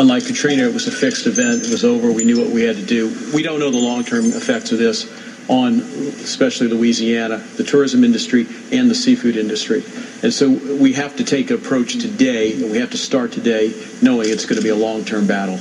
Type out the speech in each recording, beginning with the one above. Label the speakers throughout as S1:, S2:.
S1: Unlike Katrina, it was a fixed event. It was over. We knew what we had to do. We don't know the long-term effects of this on especially Louisiana, the tourism industry, and the seafood industry. And so we have to take an approach today, and we have to start today knowing it's going to be a long-term battle.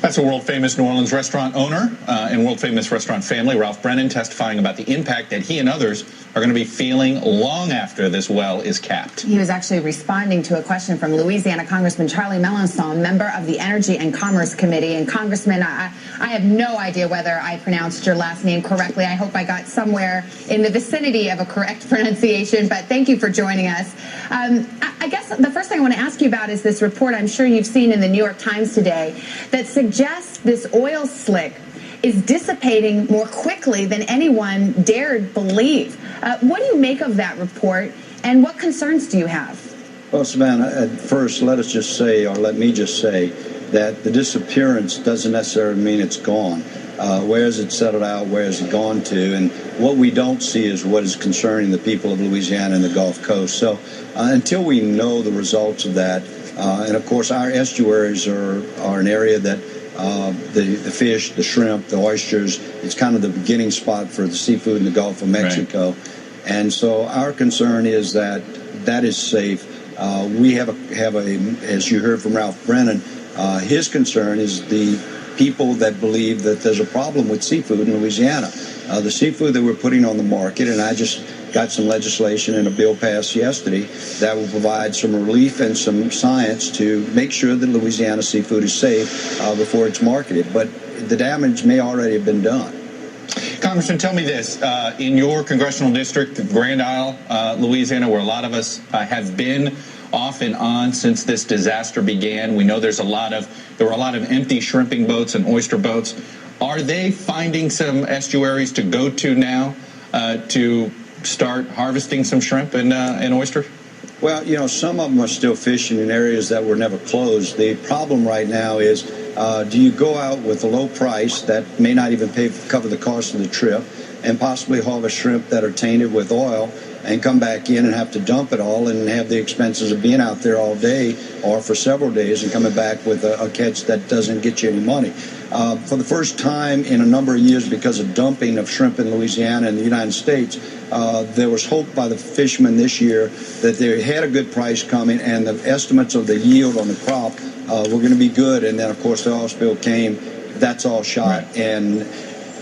S2: That's a world-famous New Orleans restaurant owner and world-famous restaurant family, Ralph Brennan, testifying about the impact that he and others are going to be feeling long after this well is capped.
S3: He was actually responding to a question from Louisiana Congressman Charlie Melanson, member of the Energy and Commerce Committee. And Congressman, I have no idea whether I pronounced your last name correctly. I hope I got somewhere in the vicinity of a correct pronunciation, but thank you for joining us. I guess the first thing I want to ask you about is this report I'm sure you've seen in the New York Times today that suggests this oil slick is dissipating more quickly than anyone dared believe. What do you make of that report, and what concerns do you have?
S4: Well, Savannah, at first, let me just say that the disappearance doesn't necessarily mean it's gone. Where has it settled out? Where has it gone to? And what we don't see is what is concerning the people of Louisiana and the Gulf Coast. So until we know the results of that, and of course our estuaries are an area that the fish, the shrimp, the oysters, it's kind of the beginning spot for the seafood in the Gulf of Mexico. Right. And so our concern is that is safe. We have as you heard from Ralph Brennan, his concern is the people that believe that there's a problem with seafood in Louisiana. The seafood that we're putting on the market, and I just got some legislation and a bill passed yesterday that will provide some relief and some science to make sure that Louisiana seafood is safe before it's marketed. But the damage may already have been done.
S2: Congressman, tell me this. In your congressional district, Grand Isle, Louisiana, where a lot of us have been off and on since this disaster began, we know there were a lot of empty shrimping boats and oyster boats. Are they finding some estuaries to go to now to start harvesting some shrimp and oyster?
S4: Well, some of them are still fishing in areas that were never closed. The problem right now is, do you go out with a low price that may not even cover the cost of the trip and possibly harvest shrimp that are tainted with oil and come back in and have to dump it all and have the expenses of being out there all day or for several days and coming back with a catch that doesn't get you any money? For the first time in a number of years, because of dumping of shrimp in Louisiana and the United States, there was hope by the fishermen this year that they had a good price coming and the estimates of the yield on the crop were going to be good. And then, of course, the oil spill came. That's all shot. Right. And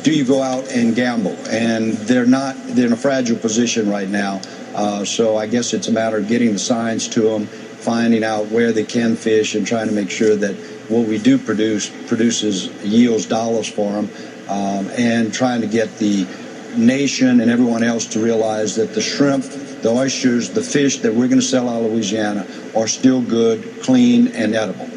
S4: do you go out and gamble? And they're in a fragile position right now. So I guess it's a matter of getting the science to them, finding out where they can fish, and trying to make sure that what we do yields dollars for them, and trying to get the nation and everyone else to realize that the shrimp, the oysters, the fish that we're going to sell out of Louisiana are still good, clean, and edible.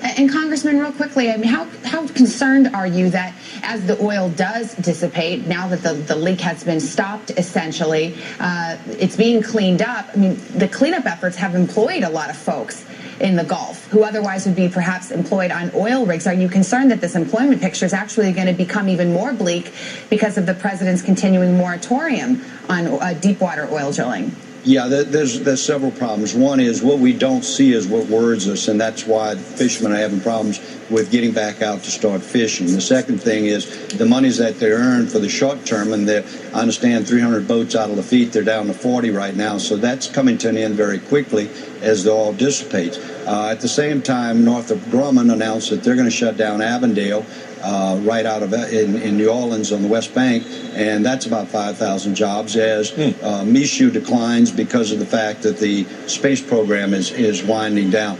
S3: And Congressman, real quickly, I mean, how concerned are you that as the oil does dissipate, now that the leak has been stopped, essentially, it's being cleaned up? I mean, the cleanup efforts have employed a lot of folks in the Gulf who otherwise would be perhaps employed on oil rigs. Are you concerned that this employment picture is actually going to become even more bleak because of the president's continuing moratorium on deep water oil drilling?
S4: Yeah, there's several problems. One is what we don't see is what worries us, and that's why the fishermen are having problems with getting back out to start fishing. The second thing is the monies that they earn for the short term, and I understand 300 boats out of Lafitte, they're down to 40 right now, so that's coming to an end very quickly as the oil dissipates. At the same time, Northrop Grumman announced that they're going to shut down Avondale right out of in New Orleans on the West Bank, and that's about 5,000 jobs as Michoud declines because of the fact that the space program is winding down.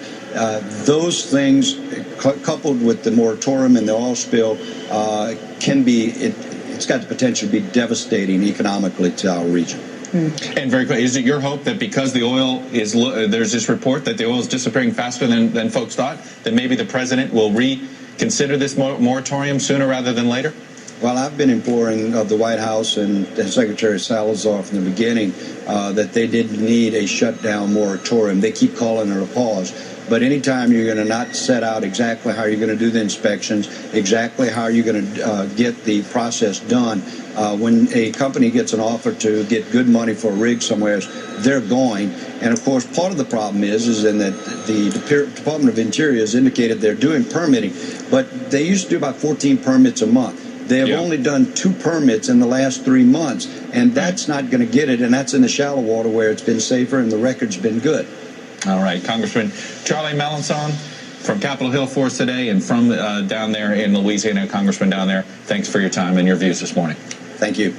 S4: Those things, coupled with the moratorium and the oil spill, it's got the potential to be devastating economically to our region.
S2: And very quickly, is it your hope that because the oil there's this report that the oil is disappearing faster than folks thought, that maybe the president will reconsider this moratorium sooner rather than later?
S4: Well, I've been imploring of the White House and Secretary Salazar from the beginning that they didn't need a shutdown moratorium. They keep calling it a pause. But anytime you're going to not set out exactly how you're going to do the inspections, exactly how you're going to get the process done, when a company gets an offer to get good money for a rig somewhere, they're going. And of course, part of the problem is in that the Department of Interior has indicated they're doing permitting, but they used to do about 14 permits a month. They have only done 2 permits in the last 3 months, and that's not going to get it, and that's in the shallow water where it's been safer and the record's been good.
S2: All right, Congressman Charlie Melanson from Capitol Hill for us today, and from down there in Louisiana, Congressman down there, thanks for your time and your views this morning.
S4: Thank you.